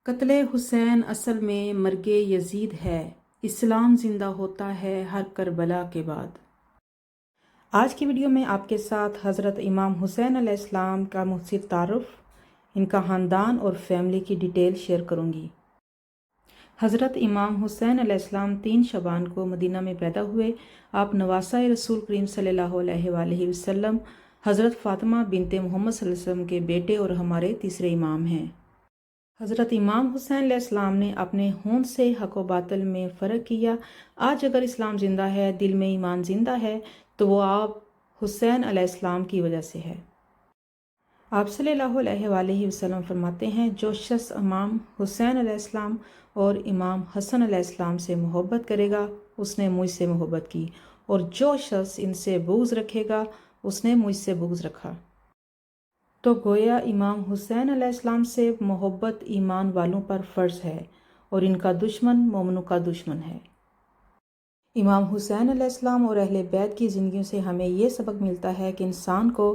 قتل حسین اصل میں مرگ یزید ہے، اسلام زندہ ہوتا ہے ہر کربلا کے بعد۔ آج کی ویڈیو میں آپ کے ساتھ حضرت امام حسین علیہ السلام کا مختصر تعارف، ان کا خاندان اور فیملی کی ڈیٹیل شیئر کروں گی۔ حضرت امام حسین علیہ السلام 3 شعبان کو مدینہ میں پیدا ہوئے۔ آپ نواسہ رسول کریم صلی اللہ علیہ وآلہ وسلم حضرت فاطمہ بنت محمد صلی اللہ علیہ وسلم کے بیٹے اور ہمارے تیسرے امام ہیں۔ حضرت امام حسین علیہ السلام نے اپنے ہونٹ سے حق و باطل میں فرق کیا۔ آج اگر اسلام زندہ ہے، دل میں ایمان زندہ ہے، تو وہ آپ حسین علیہ السلام کی وجہ سے ہے۔ آپ صلی اللہ علیہ وآلہ وسلم فرماتے ہیں، جو شخص امام حسین علیہ السلام اور امام حسن علیہ السلام سے محبت کرے گا، اس نے مجھ سے محبت کی، اور جو شخص ان سے بغض رکھے گا، اس نے مجھ سے بغض رکھا۔ تو گویا امام حسین علیہ السلام سے محبت ایمان والوں پر فرض ہے، اور ان کا دشمن مومنوں کا دشمن ہے۔ امام حسین علیہ السلام اور اہل بیت کی زندگیوں سے ہمیں یہ سبق ملتا ہے کہ انسان کو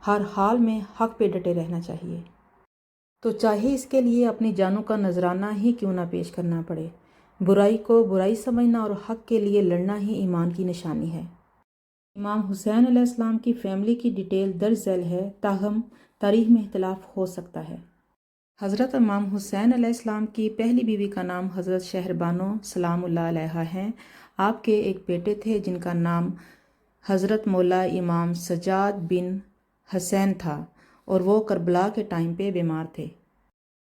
ہر حال میں حق پہ ڈٹے رہنا چاہیے، تو چاہے اس کے لیے اپنی جانوں کا نذرانہ ہی کیوں نہ پیش کرنا پڑے۔ برائی کو برائی سمجھنا اور حق کے لیے لڑنا ہی ایمان کی نشانی ہے۔ امام حسین علیہ السلام کی فیملی کی ڈیٹیل درج ذیل ہے، تاہم تاریخ میں اختلاف ہو سکتا ہے۔ حضرت امام حسین علیہ السلام کی پہلی بیوی کا نام حضرت شہربانو سلام اللہ علیہا ہے۔ آپ کے ایک بیٹے تھے جن کا نام حضرت مولا امام سجاد بن حسین تھا، اور وہ کربلا کے ٹائم پہ بیمار تھے۔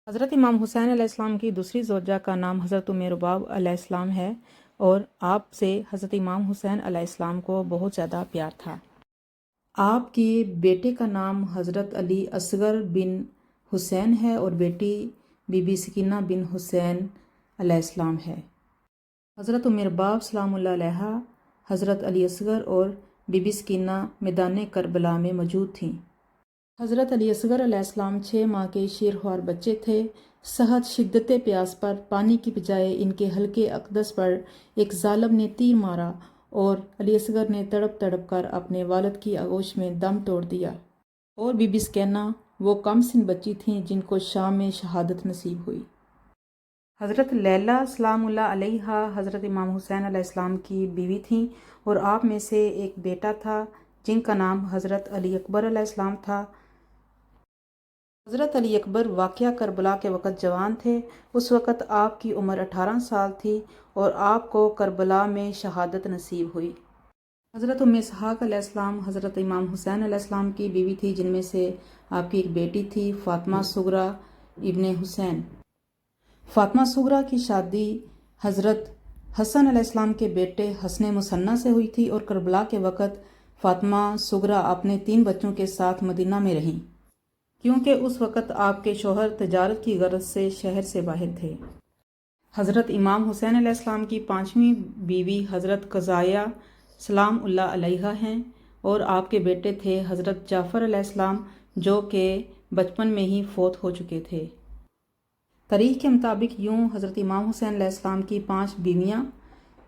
حضرت امام حسین علیہ السلام کی دوسری زوجہ کا نام حضرت ام رباب علیہ السلام ہے، اور آپ سے حضرت امام حسین علیہ السلام کو بہت زیادہ پیار تھا۔ آپ کے بیٹے کا نام حضرت علی اصغر بن حسین ہے، اور بیٹی بی بی سکینہ بن حسین علیہ السلام ہے۔ حضرت ام رباب سلام اللہ علیہا، حضرت علی اصغر اور بی بی سکینہ میدان کربلا میں موجود تھیں۔ حضرت علی اصغر علیہ السلام 6 ماہ کے شیرخوار بچے تھے۔ سخت شدت پیاس پر پانی کی بجائے ان کے حلقے اقدس پر ایک ظالم نے تیر مارا، اور علی اصغر نے تڑپ تڑپ کر اپنے والد کی آغوش میں دم توڑ دیا، اور بی بی سکینہ وہ کم سن بچی تھیں جن کو شام میں شہادت نصیب ہوئی۔ حضرت لیلہ سلام اللہ علیہا حضرت امام حسین علیہ السلام کی بیوی تھیں، اور آپ میں سے ایک بیٹا تھا جن کا نام حضرت علی اکبر علیہ السلام تھا۔ حضرت علی اکبر واقعہ کربلا کے وقت جوان تھے۔ اس وقت آپ کی عمر 18 سال تھی، اور آپ کو کربلا میں شہادت نصیب ہوئی۔ حضرت ام اسحاق علیہ السلام حضرت امام حسین علیہ السلام کی بیوی تھی، جن میں سے آپ کی ایک بیٹی تھی فاطمہ صغریٰ ابن حسین۔ فاطمہ صغریٰ کی شادی حضرت حسن علیہ السلام کے بیٹے حسن مثنیٰ سے ہوئی تھی، اور کربلا کے وقت فاطمہ صغریٰ اپنے 3 بچوں کے ساتھ مدینہ میں رہیں، کیونکہ اس وقت آپ کے شوہر تجارت کی غرض سے شہر سے باہر تھے۔ حضرت امام حسین علیہ السلام کی 5ویں بیوی حضرت قضائیہ سلام اللہ علیہا ہیں، اور آپ کے بیٹے تھے حضرت جعفر علیہ السلام، جو کہ بچپن میں ہی فوت ہو چکے تھے۔ تاریخ کے مطابق یوں حضرت امام حسین علیہ السلام کی 5 بیویاں،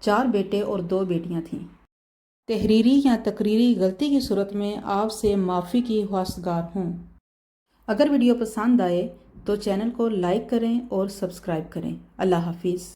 4 بیٹے اور 2 بیٹیاں تھیں۔ تحریری یا تقریری غلطی کی صورت میں آپ سے معافی کی خواستگار ہوں۔ اگر ویڈیو پسند آئے تو چینل کو لائک کریں اور سبسکرائب کریں۔ اللہ حافظ۔